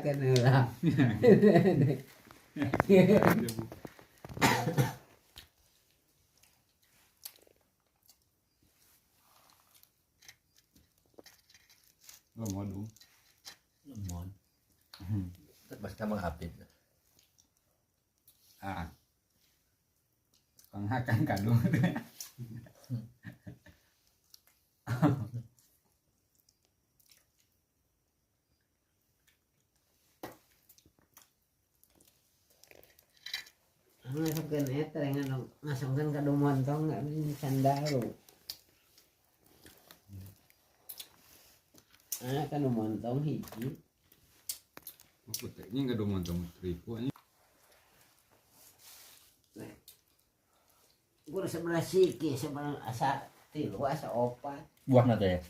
kan lah. Lemon dong. Lemon. Terus sama hapit. Penghakan kandung. Masukkan eta dengan masukkan ke montong nggak candaru. Kan montong hiji. Putihnya nggak ada montong terigu. Gue sebelah siki sebelah asa tilu asa opat. Buah nada ya.